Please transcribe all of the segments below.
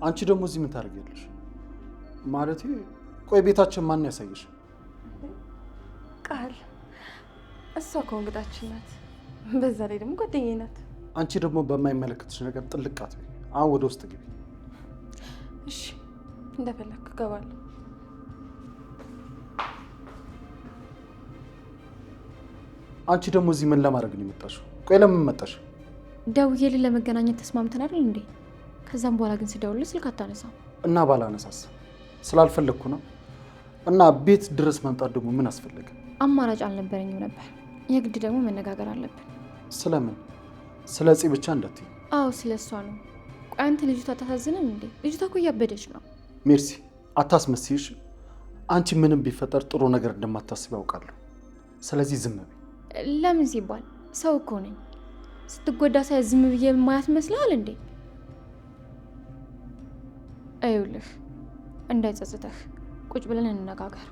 አንቺ ደግሞ እዚህ ምን ታደርጊያለሽ? ማለቴ ቆይ ቤታችን ማን ያሳየሽ? ቃል እሷ እኮ እንግዳችን ናት። በዛ ላይ ደግሞ ጓደኛዬ ናት። አንቺ ደግሞ በማይመለከትሽ ነገር ጥልቅ አትበይ። አሁን ወደ ውስጥ ግቢ። እሺ እንደፈለክ እገባለሁ። አንቺ ደግሞ እዚህ ምን ለማድረግ ነው የመጣሽው? ቆይ ለምን መጣሽ? ደውዬልህ ለመገናኘት ተስማምተን አይደል እንዴ? ከዛም በኋላ ግን ስደውልልህ ስልክ አታነሳም። እና ባላነሳስ ስላልፈለግኩ ነው። እና ቤት ድረስ መምጣት ደግሞ ምን አስፈለገ? አማራጭ አልነበረኝም ነበር። የግድ ደግሞ መነጋገር አለብን። ስለምን? ስለ ጽ ብቻ እንዳትዪ። አዎ ስለ እሷ ነው። ቆይ አንተ ልጅቷ አታሳዝንም እንዴ? ልጅቷ እኮ እያበደች ነው። ሜርሲ አታስመስይሽ። አንቺ ምንም ቢፈጠር ጥሩ ነገር እንደማታስብ ያውቃለሁ። ስለዚህ ዝም በይ። ለምን ሲባል ሰው እኮ ነኝ። ስትጎዳ ሳይ ዝም ብዬ ማያት መስላል እንዴ? አይውልህ እንዳይጸጽተህ ቁጭ ብለን እንነጋገር።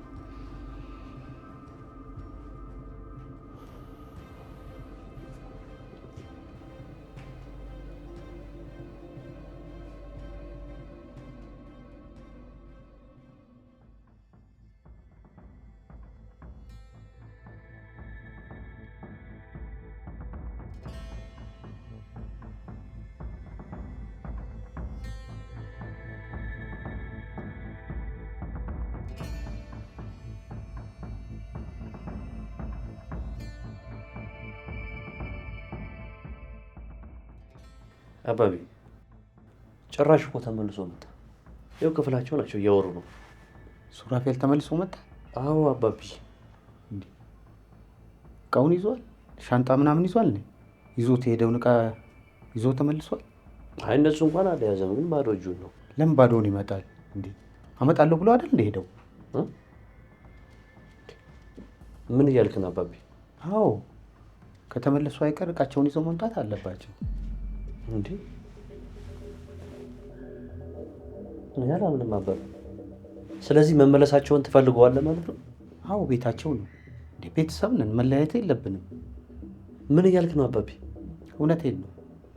አባቢ ጭራሽ እኮ ተመልሶ መጣ። ያው ክፍላቸው ናቸው እያወሩ ነው። ሱራፌል ተመልሶ መጣ? አዎ አባቢ። እቃውን ይዟል? ሻንጣ ምናምን ይዟል? ይዞት የሄደውን እቃ ይዞ ተመልሷል? አይ እነሱ እንኳን አልያዘም፣ ግን ባዶ እጁን ነው። ለምን ባዶውን ይመጣል እንዴ? አመጣለሁ ብሎ አይደል እንደ ሄደው? ምን እያልክ ነው አባቢ? አዎ ከተመለሱ አይቀር እቃቸውን ይዘው መምጣት አለባቸው። እንዴ ያላ ምንም አባቢ። ስለዚህ መመለሳቸውን ትፈልገዋለህ ማለት ነው? አዎ ቤታቸው ነው እንዴ? ቤተሰብ ነን፣ መለያየት የለብንም። ምን እያልክ ነው አባቢ? እውነቴን ነው።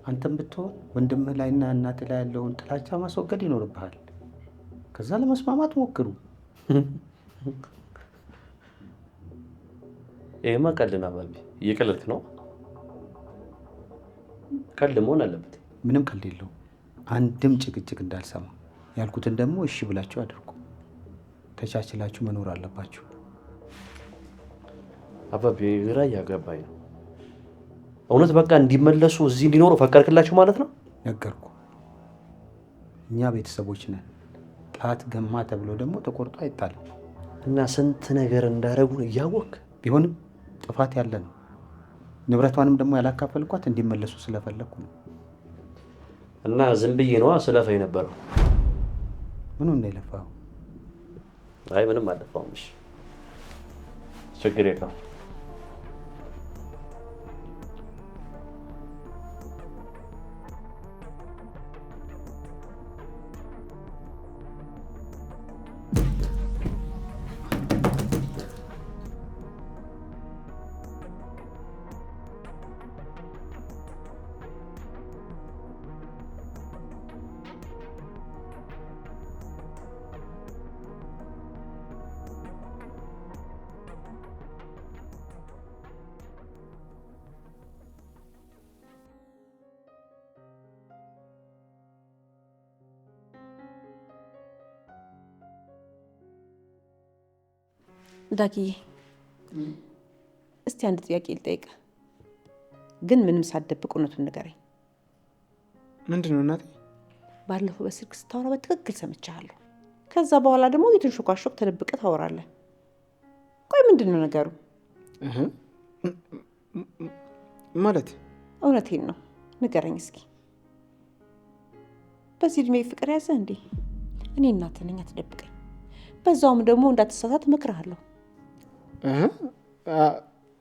አንተም ብትሆን ወንድምህ ላይና እናትህ ላይ ያለውን ጥላቻ ማስወገድ ይኖርብሃል። ከዛ ለመስማማት ሞክሩ። ይሄማ ቀልድ ነው አባቢ። እየቀለድክ ነው። ቀልድ መሆን አለበት። ምንም ቀልድ የለውም። አንድም ጭቅጭቅ እንዳልሰማ ያልኩትን ደግሞ እሺ ብላችሁ አድርጉ። ተቻችላችሁ መኖር አለባችሁ። አባቢ ግራ እያገባኝ ነው እውነት። በቃ እንዲመለሱ እዚህ እንዲኖሩ ፈቀድክላችሁ ማለት ነው? ነገርኩ። እኛ ቤተሰቦች ነን። ጣት ገማ ተብሎ ደግሞ ተቆርጦ አይጣልም። እና ስንት ነገር እንዳደረጉን እያወቅህ ቢሆንም ጥፋት ያለ ነው። ንብረቷንም ደግሞ ያላካፈልኳት እንዲመለሱ ስለፈለኩ ነው። እና ዝም ብዬ ነዋ ስለፋ የነበረው። ምኑን ነው የለፋው? አይ ምንም አልለፋውም። እሺ ችግር የለውም። ዳጊዬ እስቲ አንድ ጥያቄ ልጠይቅ፣ ግን ምንም ሳትደብቅ እውነቱን ንገረኝ። ምንድን ነው እናቴ? ባለፈው በስልክ ስታወራ በትክክል ሰምቻለሁ። ከዛ በኋላ ደግሞ እየተንሾካሾክ ተደብቀ ታወራለህ። ቆይ ምንድን ነው ነገሩ? ማለት እውነቴን ነው ንገረኝ እስኪ። በዚህ እድሜ ፍቅር ያዘ እንዴ? እኔ እናትህ ነኝ፣ አትደብቀኝ። በዛውም ደግሞ እንዳትሳሳት እመክርሃለሁ።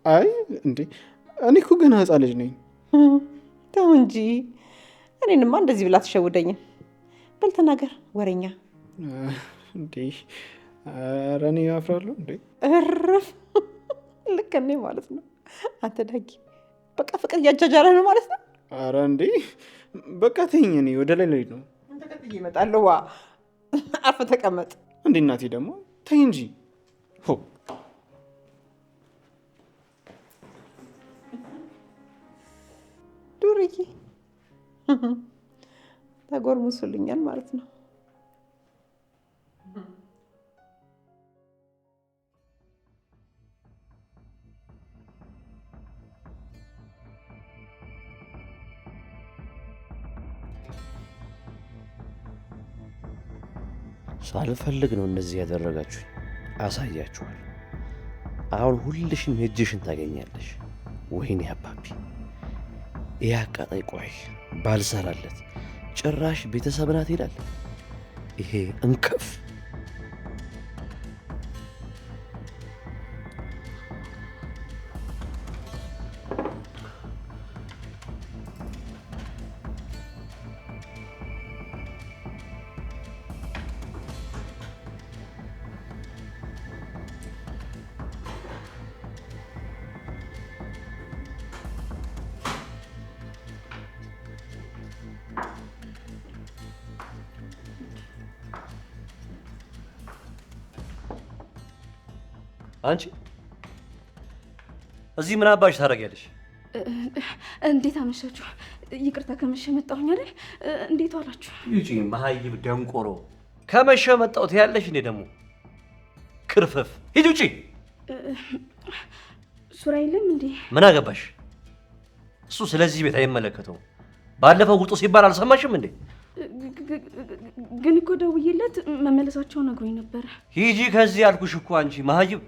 አይ እንዴ እኔ እኮ ገና ህፃን ልጅ ነኝ። ተው እንጂ እኔንማ እንደዚህ ብላ ትሸውደኝም። በል ተናገር ወሬኛ። እንዴ ኧረ እኔ አፍራለሁ እንዴ። እረፍ ልክ እኔ ማለት ነው። አንተ ዳጊ በቃ ፍቅር እያጃጃለ ነው ማለት ነው። ኧረ እንዴ በቃ ተይኝ፣ እኔ ወደ ላይ ልሄድ ነው። ተከትዬ እመጣለሁ። ዋ አርፈ ተቀመጥ። እንዴ እናቴ ደግሞ ተይ እንጂ። ሆ ዱርዬ ተጎርሙሱልኛል ማለት ነው። ሳልፈልግ ነው እንደዚህ ያደረጋችሁኝ። አሳያችኋል። አሁን ሁልሽም እጅሽን ታገኛለሽ። ወይኔ አባቢ ይህ አቃጣይ ቆይ ባልሰራለት ጭራሽ ቤተሰብ ናት ይላል። ይሄ እንከፍ አንቺ እዚህ ምን አባሽ ታደርጊያለሽ? እንዴት አመሻችሁ? ይቅርታ ከመሸ መጣሁኝ አይደል? እንዴት ዋላችሁ? ይጪ መሀይብ ደንቆሮ ከመሸ መጣሁት ያለሽ እንዴ? ደግሞ ክርፍፍ ሂጂ ውጪ። ሱራ የለም እንዴ? ምን አገባሽ? እሱ ስለዚህ ቤት አይመለከተውም። ባለፈው ውጡ ሲባል አልሰማሽም እንዴ? ግን እኮ ደውዬለት መመለሳቸው ነግሮኝ ነበር። ሂጂ ከዚህ አልኩሽ እኮ አንቺ መሀይብ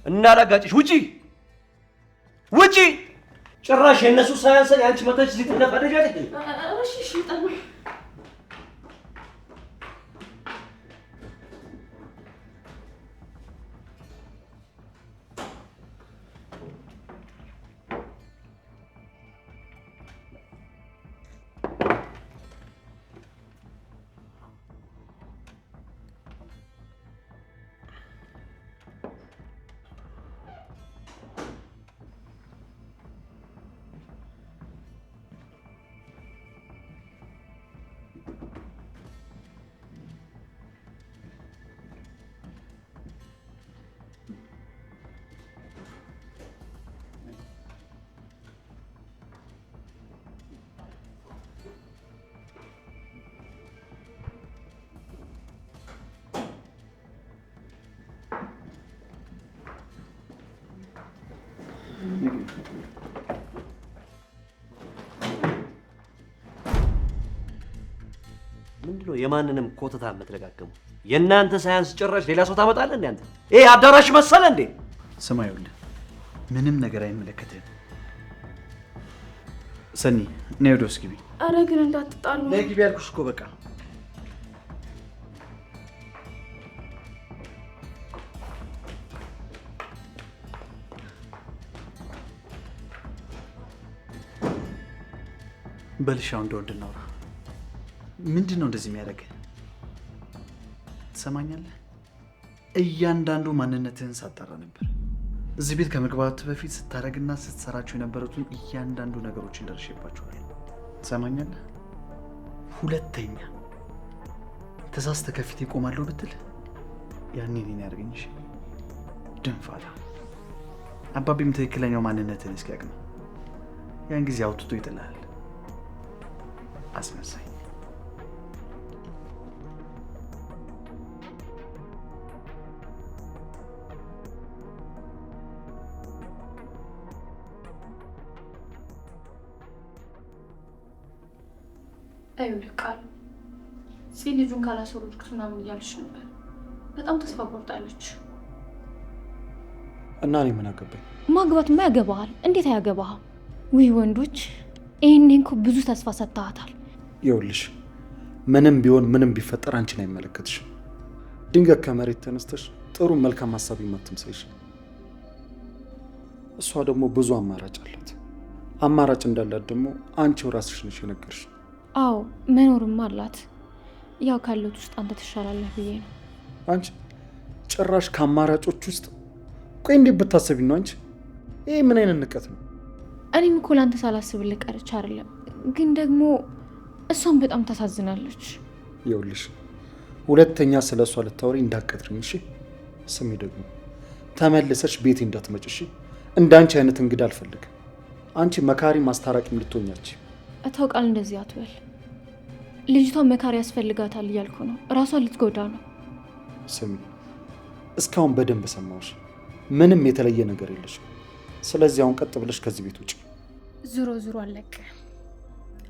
እናላጋጭሽ። ውጪ ውጪ! ጭራሽ የእነሱ ሳያንሰን ያንቺ መተች እዚህ ትነፈደጃለሽ። እሺ እሺ ጠኑ ምንድነው የማንንም ኮተታ የምትደጋገሙ? የእናንተ ሳያንስ ጭራሽ ሌላ ሰው ታመጣለህ እንዴ አንተ? ይሄ አዳራሽ መሰለ እንዴ? ስማ ይኸውልህ፣ ምንም ነገር አይመለከትህም። ሰኒ ነይ ወደ ውስጥ ግቢ። ኧረ ግን እንዳትጣሉ። ነይ ግቢ ያልኩሽ እኮ በቃ። በልሻው እንደወንድ እናውራ። ምንድን ነው እንደዚህ የሚያደርግ? ትሰማኛለህ? እያንዳንዱ ማንነትህን ሳጣራ ነበር። እዚህ ቤት ከመግባት በፊት ስታደርግና ስትሰራቸው የነበሩትን እያንዳንዱ ነገሮችን ደርሼባቸዋል። ትሰማኛለህ? ሁለተኛ ተሳስተህ ከፊቴ እቆማለሁ ብትል ያኔ እኔን ያደርገኝሽ ድንፋታ። አባቢም ትክክለኛው ማንነትህን እስኪያውቅ ነው። ያን ጊዜ አውጥቶ ይጥልሃል። አስመሳይ። ይኸውልህ ቃል ልጁን ካላስወረድኩት ምናምን እያልሽ ነበር። በጣም ተስፋ ቆርጣለች። እና እኔ ምን አገባኝ? ማግባትማ ያገባሃል። እንዴት አያገባህም? ውይ ወንዶች፣ ይሄኔ እኮ ብዙ ተስፋ ሰጥተሃታል። ይኸውልሽ ምንም ቢሆን ምንም ቢፈጠር አንቺን አይመለከትሽም። ድንገት ከመሬት ተነስተሽ ጥሩ መልካም ሀሳብ የማትምሰይሽ። እሷ ደግሞ ብዙ አማራጭ አላት። አማራጭ እንዳላት ደግሞ አንቺው ራስሽ ነሽ የነገርሽ። አዎ መኖርም አላት። ያው ካሉት ውስጥ አንተ ትሻላለህ ብዬ ነው። አንቺ ጭራሽ ከአማራጮች ውስጥ ቆይ፣ እንዴት ብታሰቢ ነው አንቺ? ይሄ ምን አይነት ንቀት ነው? እኔም እኮ ለአንተ ሳላስብልህ ቀርቼ አይደለም፣ ግን ደግሞ እሷም በጣም ታሳዝናለች። ይኸውልሽ ሁለተኛ ስለ እሷ ልታወሪ እንዳትቀጥሪኝ እሺ? ስሚ ደግሞ ተመልሰሽ ቤቴ እንዳትመጭ እሺ? እንዳንቺ አይነት እንግዳ አልፈልግም። አንቺ መካሪ ማስታራቂም ልትሆኛች። ታውቃል፣ እንደዚህ አትበል። ልጅቷ መካሪ ያስፈልጋታል እያልኩ ነው። እራሷን ልትጎዳ ነው። ስሚ እስካሁን በደንብ ሰማሁሽ። ምንም የተለየ ነገር የለሽም። ስለዚህ አሁን ቀጥ ብለሽ ከዚህ ቤት ውጭ። ዙሮ ዙሮ አለቀ።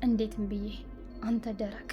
እንዴትም ብዬ አንተ ደረቅ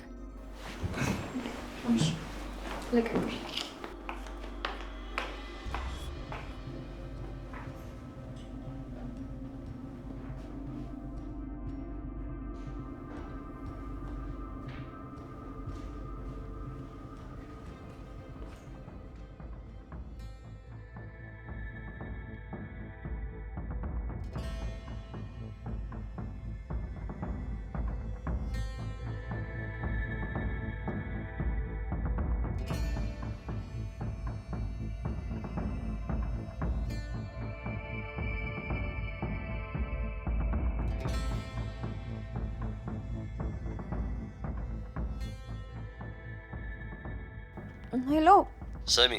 ሄሎ ስሚ፣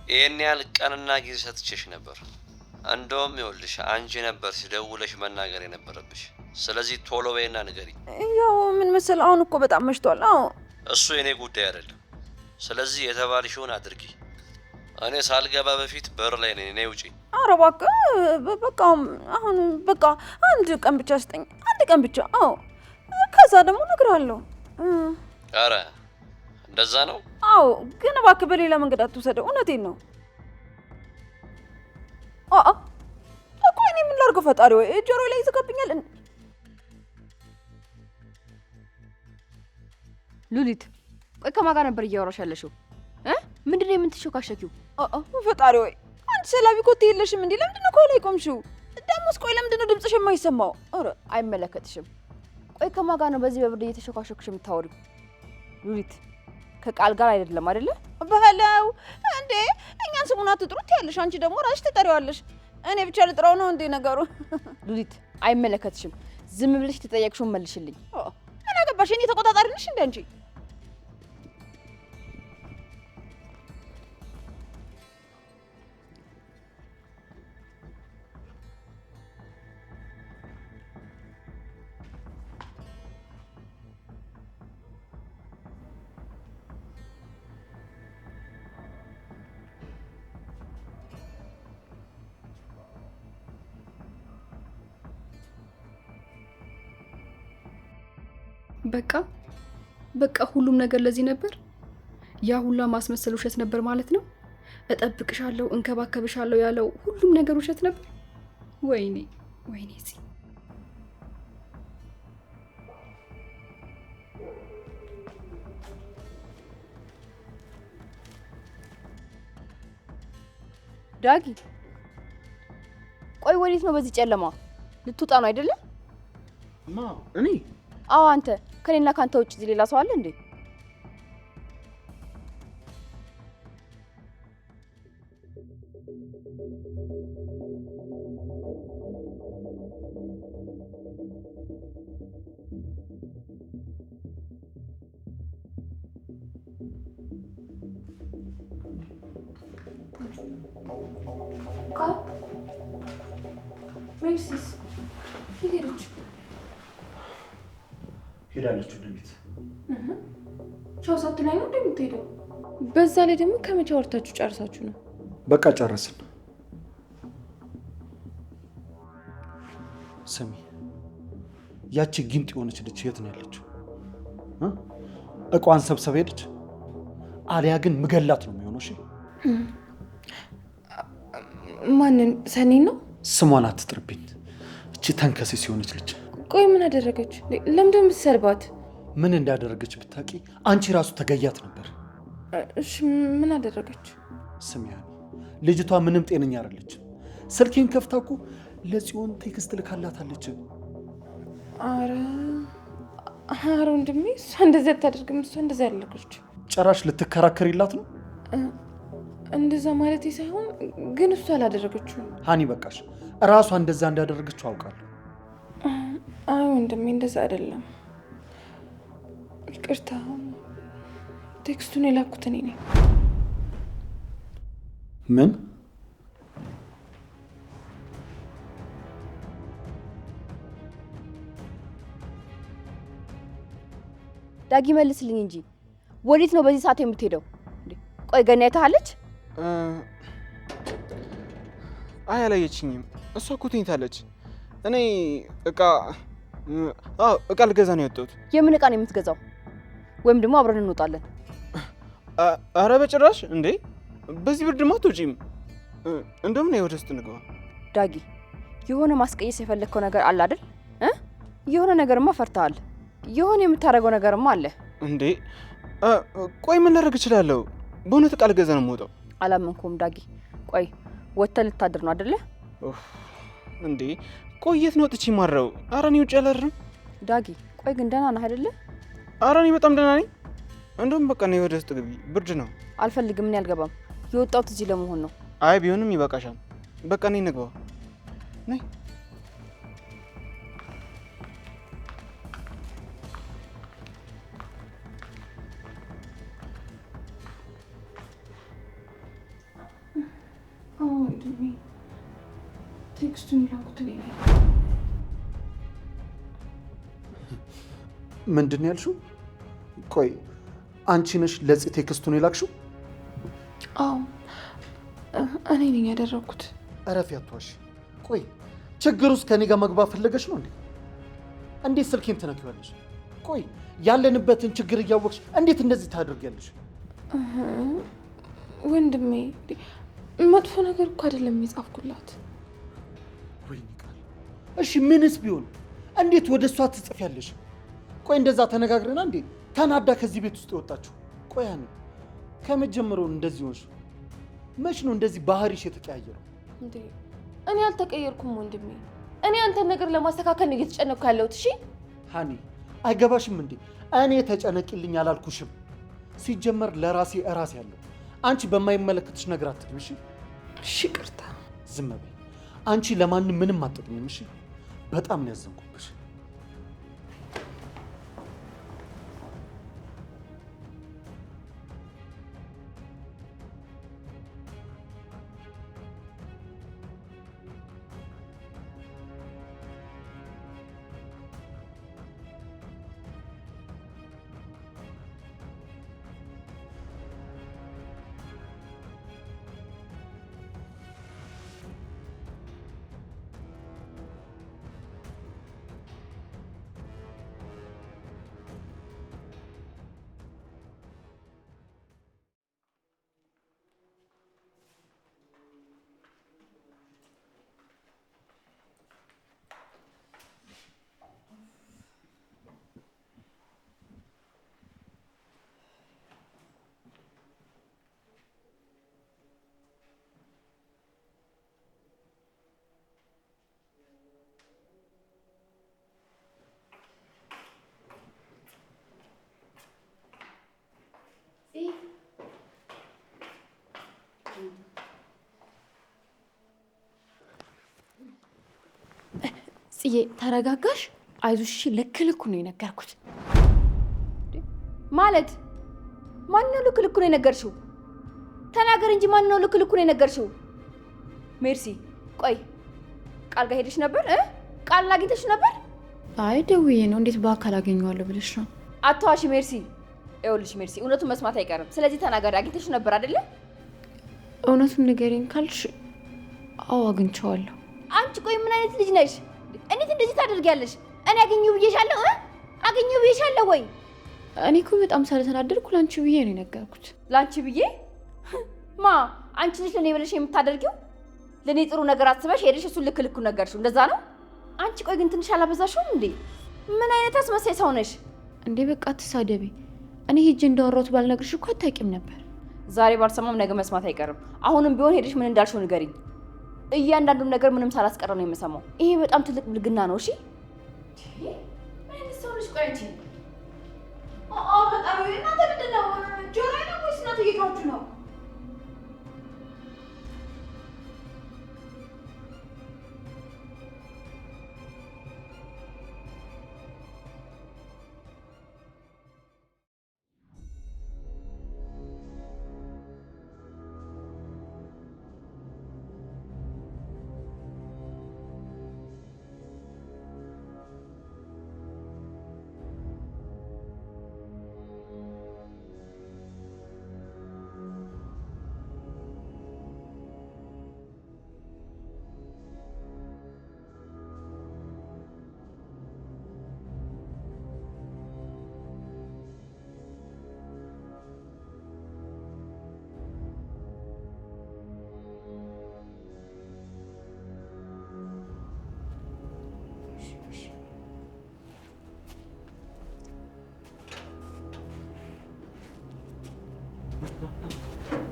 ይሄን ያህል ቀንና ጊዜ ሰጥቼሽ ነበር። እንደውም ይኸውልሽ አንቺ ነበር ሲደውለሽ መናገር የነበረብሽ። ስለዚህ ቶሎ በይና ንገሪኝ። ያው ምን መሰለህ አሁን እኮ በጣም መሽቷል። አዎ እሱ የኔ ጉዳይ አይደለም። ስለዚህ የተባልሽውን አድርጊ። እኔ ሳልገባ በፊት በር ላይ ነኝ። ነይ ውጪ። ኧረ እባክህ በቃ አሁን በቃ አንድ ቀን ብቻ ስጠኝ፣ አንድ ቀን ብቻ። አዎ ከዛ ደግሞ እነግርሃለሁ። ኧረ እንደዛ ነው? አዎ ግን እባክህ በሌላ መንገድ አትውሰደው። እውነቴን ነው። እኮ እኔ ምን ላድርገው? ፈጣሪ ወይ ጆሮዬ ላይ ይዘጋብኛል። ሉሊት ቆይ ከማን ጋር ነበር እያወራሽ ያለሽው? ምንድን ነው የምትሾካሸኪው? ፈጣሪ ወይ አንቺ ሰላቢ ኮቴ የለሽም እንዴ? ለምንድን ነው ከኋላ የቆምሽው? ደሞስ ቆይ ለምንድን ነው ድምፅሽ የማይሰማው? ኧረ አይመለከትሽም። ቆይ ከማን ጋር ነው በዚህ በብርድ እየተሾካሸክሽ የምታወሪው? ሉሊት ከቃል ጋር አይደለም አይደለ? በለው እንዴ እኛን ስሙን አትጥሩት ያለሽ፣ አንቺ ደግሞ ራስሽ ትጠሪዋለሽ። እኔ ብቻ ልጥራው ነው እንዴ ነገሩ? ሉሊት አይመለከትሽም። ዝም ብለሽ ተጠየቅሽውን መልሽልኝ። ምን አገባሽ? እኔ ተቆጣጣሪ ነሽ እንዴ አንቺ? በቃ ሁሉም ነገር ለዚህ ነበር። ያ ሁላ ማስመሰል ውሸት ነበር ማለት ነው። እጠብቅሻለሁ፣ እንከባከብሻለሁ ያለው ሁሉም ነገር ውሸት ነበር። ወይኔ እዚህ ዳጊ ቆይ ወዴት ነው በዚህ ጨለማ? ልትወጣ ነው አይደለም? እኔ አዎ አንተ። ከኔና ካንተ ውጭ እዚህ ሌላ ሰው አለ እንዴ? ሜርሲስ ሄዳለች ወደ ቤት። ቻው ሳትለኝ ነው እንደምትሄደው? በዛ ላይ ደግሞ ከመቼ ወርታችሁ ጨርሳችሁ ነው? በቃ ጨረስን። ስሚ ያቺ ጊንጥ የሆነች ልጅ የት ነው ያለችው? እቋን ሰብሰብ ሄደች። አሊያ ግን ምገላት ነው የሚሆነው። እሺ ማንን? ሰኒን ነው? ስሟን አትጥርብኝ። እቺ ተንከሴ ሲሆነች ልጅ። ቆይ ምን አደረገች? ለምንድን ነው የምትሰርባት? ምን እንዳደረገች ብታውቂ አንቺ ራሱ ተገያት ነበር። እሺ ምን አደረገች? ስሚ ያኔ ልጅቷ ምንም ጤነኛ አይደለችም። ስልኬን ከፍታ እኮ ለጽዮን ቴክስት ልካላታለች። ኧረ ወንድሜ እሷ እንደዚህ አታደርግም። እሷ እንደዚህ ያደረገች ጭራሽ ልትከራከሪላት ነው? እንደዛ ማለት ሳይሆን ግን እሷ አላደረገችውም። ሃኒ በቃሽ፣ እራሷ እንደዛ እንዳደረገችው አውቃለሁ። አይ ወንድሜ እንደዛ አይደለም። ይቅርታ፣ ቴክስቱን የላኩት እኔ ነኝ። ምን? ዳጊ መልስልኝ እንጂ ወዴት ነው በዚህ ሰዓት የምትሄደው? ቆይ ገና አይታለች? አይ አላየችኝም። እሷ እኮ ተኝታለች። እኔ እቃ ልገዛ ነው የወጣሁት። የምን እቃ ነው የምትገዛው? ወይም ደግሞ አብረን እንወጣለን? አረ በጭራሽ እንዴ! በዚህ ብርድማ አትወጪም። እንደውም ነይ ወደ ውስጥ እንግባ። ዳጊ የሆነ ማስቀየስ የፈለግከው ነገር አለ አይደል? የሆነ ነገርማ ፈርተሃል። የሆነ የምታደርገው ነገርማ አለ እንዴ? ቆይ ምን ላደርግ እችላለሁ? በእውነት እቃ ልገዛ ነው የምወጣው። አላመንኩም ዳጊ። ቆይ ወጥተህ ልታድር ነው አይደለ? እንዴ ቆይ የት ነው ወጥቼ ማድረው? ኧረ እኔ ውጭ አላድርም። ዳጊ ቆይ ግን ደህና ነህ አይደለ? ኧረ እኔ በጣም ደህና ነኝ። እንደውም በቃ ነይ ወደ ውስጥ ግቢ፣ ብርድ ነው። አልፈልግም፣ እኔ አልገባም። የወጣሁት እዚህ ለመሆን ነው። አይ ቢሆንም ይበቃሻል። በቃ ነይ እንግባ። ነይ ቴክስቱን የላኩት እኔ ነኝ። ምንድን ነው ያልሽው? ቆይ አንቺ ነሽ ለጽ ቴክስቱን የላክሽው? አዎ እኔ ነኝ ያደረኩት። እረፊ፣ አትዋሺ። ቆይ ችግር ውስጥ ከኔ ጋር መግባት ፈለገሽ ነው እንዴ? እንዴት ስልኬን ትነኪዋለሽ? ቆይ ያለንበትን ችግር እያወቅሽ እንዴት እንደዚህ ታደርጊያለሽ? ወንድሜ መጥፎ ነገር እኮ አይደለም የጻፍኩላት። ወይኔ ቃል። እሺ ምንስ ቢሆን እንዴት ወደ እሷ ትጽፊያለሽ? ቆይ እንደዛ ተነጋግረና እንዴ ተናዳ ከዚህ ቤት ውስጥ የወጣችሁ? ቆይ ያኔ ከመጀመሪያው እንደዚህ ሆንሽ? መች ነው እንደዚህ ባህሪሽ የተቀያየረው? እንዴ እኔ አልተቀየርኩም ወንድሜ። እኔ አንተን ነገር ለማስተካከል ነው እየተጨነቅኩ ያለሁት። እሺ ሃኒ አይገባሽም እንዴ? እኔ ተጨነቂልኝ አላልኩሽም? ሲጀመር ለራሴ እራሴ ያለው አንቺ በማይመለከትሽ ነገር አትግቢ። እሺ እሺ፣ ቅርታ። ዝም በይ። አንቺ ለማንም ምንም አትጠቅሚም። እሺ በጣም ነው ያዘንኩብሽ። ጽዬ ተረጋጋሽ። አይዞሽ፣ ልክ ልኩ ነው የነገርኩት። ማለት ማንነው ልክ ልኩ ነው የነገርሽው? ተናገር እንጂ ማንነው ልክ ልኩ ነው የነገርሽው? ሜርሲ ቆይ ቃል ጋር ሄደሽ ነበር? ቃል አግኝተሽ ነበር? አይ ደውዬ ነው። እንዴት በአካል አገኘዋለሁ ብለሽ ነው? አትዋሺ ሜርሲ። ይኸውልሽ ሜርሲ፣ እውነቱን መስማት አይቀርም። ስለዚህ ተናገሪ። አግኝተሽ ነበር አይደለ? እውነቱን ንገሪኝ ካልሽ አዎ አግኝቼዋለሁ። አንቺ ቆይ ምን አይነት ልጅ ነሽ? እንዴት እንደዚህ ታደርጊያለሽ? እኔ አገኘሁ ብዬሻለሁ? አገኘሁ ብዬሻለሁ ወይ? እኔ እኮ በጣም ስለተናደድኩ ላንቺ ብዬ ነው የነገርኩት። ላንቺ ብዬ? ማ አንቺ ልጅ ለኔ ብለሽ የምታደርጊው? ለኔ ጥሩ ነገር አስበሽ ሄደሽ እሱን ልክ ልኩ ነገርሽው። እንደዛ ነው? አንቺ ቆይ ግን ትንሽ አላበዛሽውም እንዴ? ምን አይነት አስመሳይ ሰው ነሽ እንዴ? በቃ አትሳደቢ። እኔ ሂጅ እንዳወራሁት ባልነግርሽ እኮ አታውቂም ነበር። ዛሬ ባልሰማም ነገ መስማት አይቀርም። አሁንም ቢሆን ሄደሽ ምን እንዳልሽው ንገሪኝ። እያንዳንዱን ነገር ምንም ሳላስቀረ ነው የምሰማው። ይሄ በጣም ትልቅ ብልግና ነው። እሺ ምን አይነት ሰው ነሽ? ቆይ አንቺ በጣም እናንተ ምንድን ነው ጆሮ ነው ወይስ እናንተ እየጮኻችሁ ነው?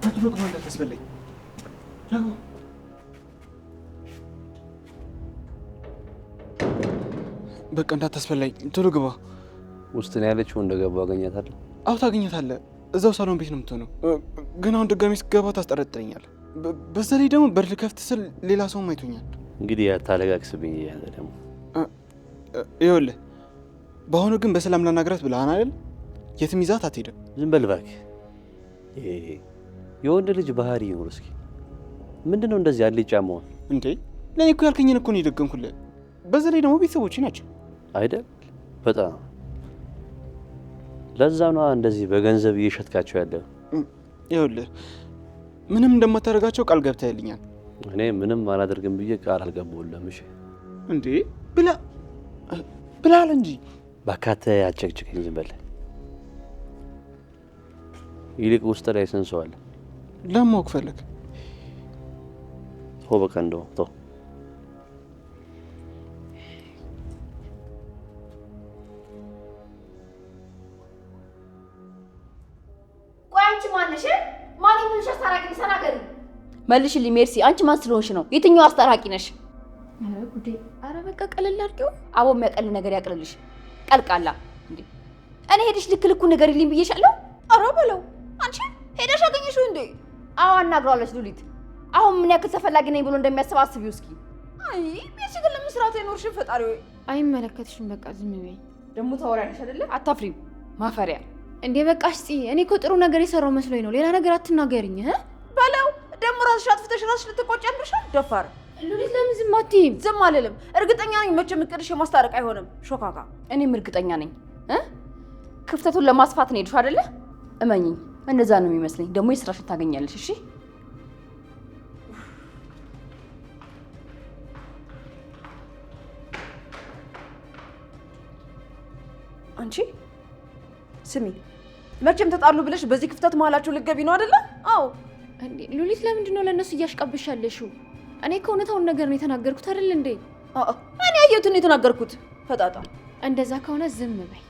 አትሮጥ ነው እንዳታስበለኝ። በቃ እንዳታስበላኝ፣ ቶሎ ግባ። ውስጥ ነው ያለችው። እንደገባ አገኛታለሁ። አዎ ታገኛታለህ። እዛው ሳሎን ቤት ነው የምትሆነው። ግን አሁን ድጋሚ ስገባ ታስጠረጥረኛለህ። በዛ ላይ ደግሞ በር ልከፍት ስል ሌላ ሰውም አይቶኛል። እንግዲህ ያታለጋግስብኝ ያለ ደግሞ ይኸውልህ፣ በአሁኑ ግን በሰላም ላናግራት ብለሃን አይደል? የትም ይዛት አትሄድም። ዝም በል እባክህ። የወንድ ልጅ ባህሪ ይኑር እስኪ። ምንድነው እንደዚህ አልጫ መሆን እንዴ? ለእኔ እኮ ያልከኝን እኮ ነው የደገምኩልህ። በዛ ላይ ደግሞ ቤተሰቦች ናቸው አይደል? በጣም ለዛ ነው እንደዚህ በገንዘብ እየሸጥካቸው ያለው። ይኸውልህ ምንም እንደማታደርጋቸው ቃል ገብተህልኛል። እኔ ምንም አላደርግም ብዬ ቃል አልገባሁልህም። እሺ እንዴ? ብላል እንጂ ባካተ ያጨቅጭቅኝ። ዝም በል። ይልቅ ውስጥ ላይ ስንሰዋል ለማወቅ ፈለግ ሆ በቃ እንደው ተው። ቆይ አንቺ ማነሽ? ማን ምንሽ አስታራቂ ተናገሪ። መልሽልኝ ሜርሲ። አንቺ ማን ስለሆንሽ ነው? የትኛው አስታራቂ ነሽ? ኧረ ጉዴ! ኧረ በቃ ቀለል አድርጊው። አቦ የሚያቀል ነገር ያቅልልሽ። ቀልቃላ እንዴ! እኔ ሄድሽ ልክ ልኩን ነገር ይልኝ ብዬሻለሁ። ኧረ በለው አንቺ ሄደሽ አገኘሽው እንዴ? አዎ አናግሯለች ሉሊት። አሁን ምን ያክል ተፈላጊ ነኝ ብሎ እንደሚያስብ አስቢው እስኪ። አይ ሜርሲ ግን ለመስራት አይኖርሽም። ፈጣሪ ወይ አይመለከትሽም። በቃ ዝም በይ። ደግሞ ታወራለሽ አይደለ? አታፍሪም? ማፈሪያ እንዴ! በቃ እስቲ እኔ እኮ ጥሩ ነገር የሰራው መስሎኝ ነው። ሌላ ነገር አትናገሪኝ በለው። ደግሞ ራስሽ አጥፍተሽ ራስሽ ልትቆጪ ያምርሻል። ደፋር ሉሊት፣ ለምን ዝም አትይም? ዝም አልልም። እርግጠኛ ነኝ መቼም እቅድሽ የማስታረቅ አይሆንም። ሾካካ። እኔም እርግጠኛ ነኝ። ክፍተቱን ለማስፋት ነው ሄድሽ አይደለ? እመኚኝ፣ እንደዛ ነው የሚመስለኝ። ደግሞ የስራሽን ታገኛለሽ። እሺ አንቺ ስሚ፣ መቼም ተጣሉ ብለሽ በዚህ ክፍተት መሀላችሁ ልትገቢ ነው አይደለ? አዎ። እንዴ ሉሊት፣ ለምንድን ነው ለእነሱ እያሽቀብሻለሽው? እኔ ከእውነታውን ነገር ነው የተናገርኩት አይደል እንዴ? እኔ ያየሁትን የተናገርኩት። ፈጣጣ። እንደዛ ከሆነ ዝም በይ።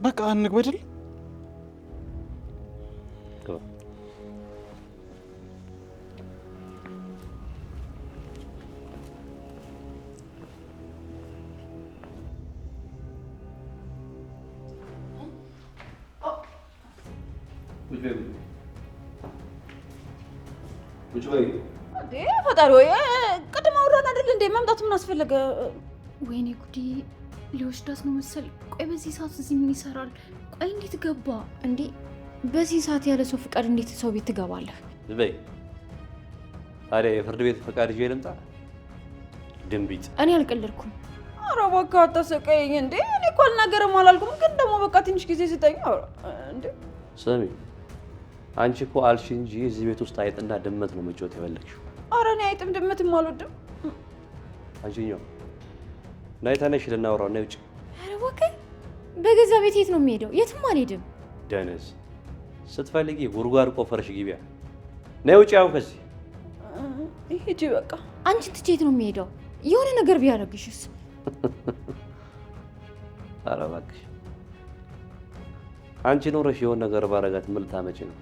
በቃ እንግባ አይደል? ፈጣሪ ወይ ቅድም አውራን አይደል እንዴ? መምጣቱ ምን አስፈለገ? ወይኔ ጉዲ! ሊወስዳት ነው መሰል። ቆይ በዚህ ሰዓት እዚህ ምን ይሰራል? ቆይ እንዴት ገባ እንዴ? በዚህ ሰዓት ያለ ሰው ፍቃድ እንዴት ሰው ቤት ትገባለህ? ዝበይ ታዲያ የፍርድ ቤት ፈቃድ ይዤ ልምጣ? ድንቢጥ። እኔ አልቀለድኩም። ኧረ እባክህ አታሰቃየኝ እንዴ! እኔ እኮ አልናገርም አላልኩም፣ ግን ደግሞ በቃ ትንሽ ጊዜ ስጠኝ እንዴ። ስሚ አንቺ እኮ አልሽ እንጂ እዚህ ቤት ውስጥ አይጥና ድመት ነው መጫወት የፈለግሽው። ኧረ እኔ አይጥም ድመትም አልወድም። አንቺኛው ናይ ተነሽ፣ ልናወራው ነው። ውጭ። ኧረ እባክህ በገዛ ቤት የት ነው የሚሄደው? የትም አልሄድም። ደነዝ ስትፈልጊ ጉድጓድ ቆፈረሽ ግቢያ። ነይ ውጭ አሁን ከዚህ ሂጂ በቃ። አንቺን ትቼ የት ነው የሚሄደው? የሆነ ነገር ቢያደርግሽስ? ኧረ እባክሽ አንቺ ኖረሽ የሆነ ነገር ባረጋት ምን ልታመጪ ነው?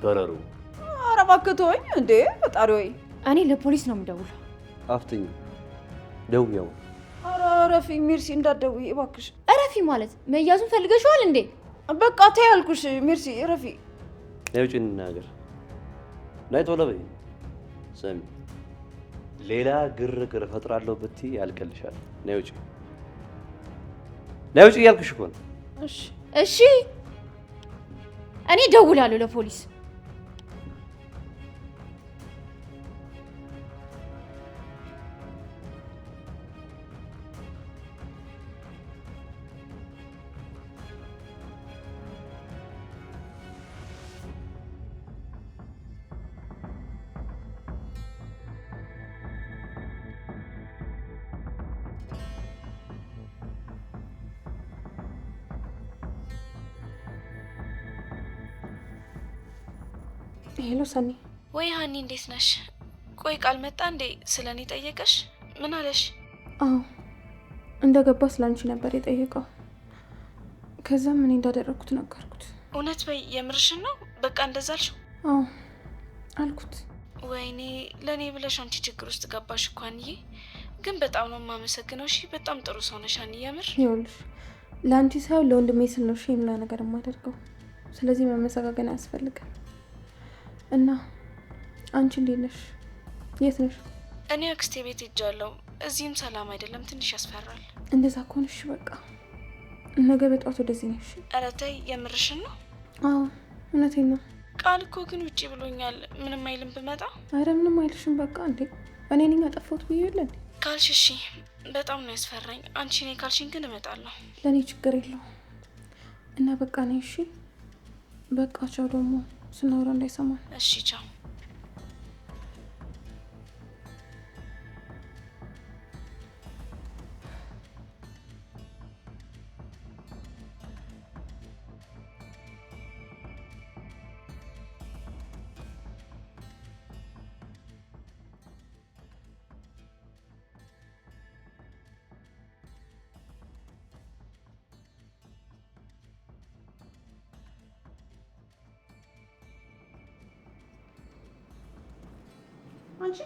በረሩ። ኧረ እባክህ ተወኝ እንዴ ፈጣሪ ወይ። እኔ ለፖሊስ ነው የምደውለው። አፍጥኝ፣ ደውያው። ኧረ እረፊ ሜርሲ፣ እንዳትደውይ እባክሽ። እረፊ ማለት መያዙን ፈልገሽዋል እንዴ? በቃ ተይ አልኩሽ ሜርሲ፣ እረፊ። ነይ ውጭ እንናገር። ነይ ቶሎ በይ። ስሚ ሌላ ግርግር እፈጥራለሁ ብትይ ያልቅልሻል። ነይ ውጭ፣ ነይ ውጭ እያልኩሽ እኮ ነው። እሺ እሺ፣ እኔ ደውላለሁ ለፖሊስ። ሄሎ ሰኒ። ወይ ሀኒ እንዴት ነሽ? ቆይ ቃል መጣ እንዴ? ስለኔ ጠየቀሽ? ምን አለሽ? አዎ እንደገባ ስላንቺ ነበር የጠየቀው። ከዛም ምን እንዳደረኩት ነገርኩት። እውነት በይ የምርሽን ነው? በቃ እንደዛ አልሽው? አዎ አልኩት። ወይኔ ለኔ ብለሽ አንቺ ችግር ውስጥ ገባሽ እኮ ሀኒዬ። ግን በጣም ነው የማመሰግነው። እሺ በጣም ጥሩ ሰው ነሽ ሀኒ የምር። ይኸውልሽ ለአንቺ ሳይሆን ለወንድሜ ስል ነው የምላ ነገር የማደርገው። ስለዚህ መመሰጋገን አያስፈልግም። እና አንቺ እንዴት ነሽ? የት ነሽ? እኔ አክስቴ ቤት ሄጃለሁ። እዚህም ሰላም አይደለም፣ ትንሽ ያስፈራል። እንደዛ ከሆነሽ በቃ ነገ በጧት ወደዚህ ነሽ። ኧረ ተይ የምርሽን ነው? አዎ እውነቴን ነው። ቃል እኮ ግን ውጪ ብሎኛል። ምንም አይልም ብመጣ? አረ ምንም አይልሽም። በቃ እንዴ እኔ ነኝ ያጠፋሁት ብዬ የለ እንዴ? ካልሽ እሺ። በጣም ነው ያስፈራኝ። አንቺ እኔ ካልሽኝ ግን እመጣለሁ። ለእኔ ችግር የለውም። እና በቃ ነኝ። እሺ በቃ ቻው። ደግሞ ስናወራ እንዳይሰማን። እሺ ቻው። አንቺ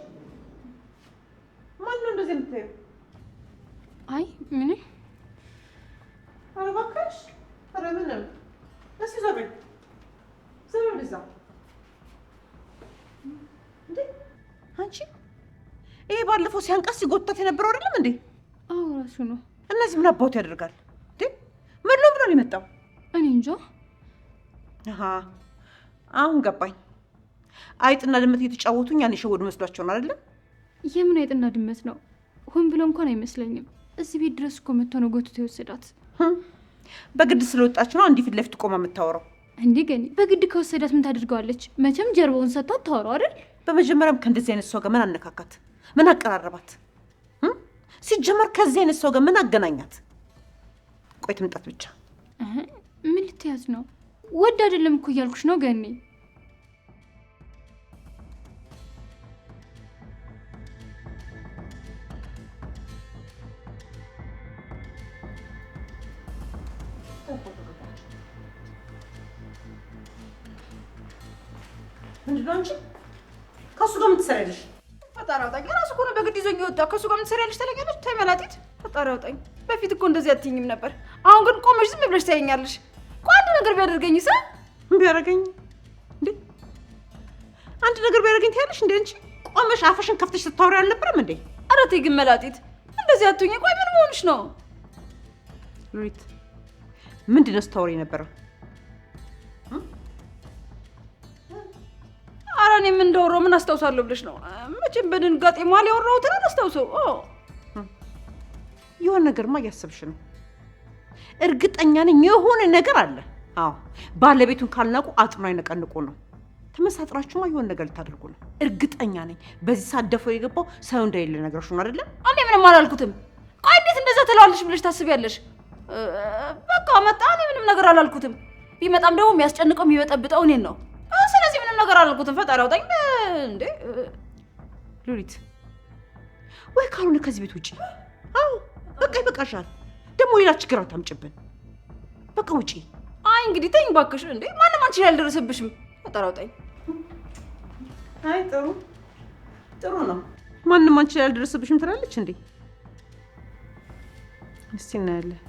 ማን ነው እንደዚህ የምታየው? አይ ምን? ኧረ እባክሽ። ኧረ ምንም። እስኪ ዞር በይ። ዞር በይ እዛ። እንዴ አንቺ ይሄ ባለፈው ሲያንቀስ ሲጎታት የነበረው አይደለም እንዴ? አዎ እራሱ ነው። እነዚህ ምን አባቱ ያደርጋል እንዴ? ምን ነው ብሎ ነው የመጣው? እኔ እንጃ። አሃ አሁን ገባኝ። አይጥና ድመት እየተጫወቱ እኛን የሸወዱ መስሏቸው ነው አይደለም? የምን አይጥና ድመት ነው? ሆን ብሎ እንኳን አይመስለኝም። እዚህ ቤት ድረስ እኮ መጥቶ ነው ጎትቶ የወሰዳት። በግድ ስለወጣች ነው እንዲህ ፊት ለፊት ቆማ የምታወራው። እንዴ ገኒ በግድ ከወሰዳት ምን ታደርገዋለች? መቼም ጀርባውን ሰጥቷት ታወራው አይደል? በመጀመሪያም ከእንደዚህ አይነት ሰው ጋር ምን አነካካት? ምን አቀራረባት? ሲጀመር ከዚህ አይነት ሰው ጋር ምን አገናኛት? ቆይ ትምጣት ብቻ። ምን ልትያዝ ነው? ወድ አይደለም እኮ እያልኩሽ ነው ገኒ። ምንድነው አንቺ ከሱ ጋር ምን ትሰሪያለሽ? ፈጣሪ አውጣኝ። ራሱ እኮ ነው በግድ ይዞኝ የወጣ። ከሱ ጋር ምን ትሰሪያለሽ ትለኛለሽ? ተይ መላጢት። ፈጣሪ አውጣኝ። በፊት እኮ እንደዚህ አትይኝም ነበር። አሁን ግን ቆመሽ ዝም ብለሽ ታየኛለሽ። ቆይ አንድ ነገር ቢያደርገኝ ሰ ቢያደርገኝ እንዴ? አንድ ነገር ቢያደርገኝ ትያለሽ እንዴ? አንቺ ቆመሽ አፍሽን ከፍተሽ ስታወሪ አልነበረም እንዴ? ኧረ ተይ ግን መላጢት፣ እንደዚህ አትሁኝ። ቆይ ምን መሆንሽ ነው? ሉሊት ምንድነው ስታወሪ የነበረው? ኧረ እኔ ምን እንዳወራሁ ምን አስታውሳለሁ ብለሽ ነው? መቼም በድንጋጤ መሀል ያወራሁትን አላስታውሰው። የሆነ ነገርማ እያሰብሽ ነው። እርግጠኛ ነኝ የሆነ ነገር አለ። አዎ ባለቤቱን ካልናቁ አጥኖ አይነቀንቁ ነው። ተመሳጥራችሁማ የሆነ ነገር ልታደርጉ ነው። እርግጠኛ ነኝ። በዚህ ሰዓት ደፍሮ የገባው ሰው እንደሌለ ነገርሽ ነው አይደለም? እኔ ምንም አላልኩትም። ቆይ እንዴት እንደዛ ትለዋለሽ ብለሽ ታስቢያለሽ? በቃ መጣ። እኔ ምንም ነገር አላልኩትም። ቢመጣም ደግሞ የሚያስጨንቀው የሚበጠብጠው እኔን ነው። ስለዚህ ምንም ነገር አላልኩትም። ፈጣሪ አውጣኝ። እንዴ ሉሊት፣ ወይ ካልሆነ ከዚህ ቤት ውጪ። አዎ በቃ ይበቃሻል። ደግሞ ሌላ ችግር አታምጭብን። በቃ ውጪ። አይ እንግዲህ ተይኝ እባክሽ። እንዴ ማንም አንቺ ላይ አልደረሰብሽም። ፈጣሪ አውጣኝ። አይ ጥሩ ነው። ማንም አንቺ ላይ አልደረሰብሽም ትላለች እንዴ? እስቲ እናያለን።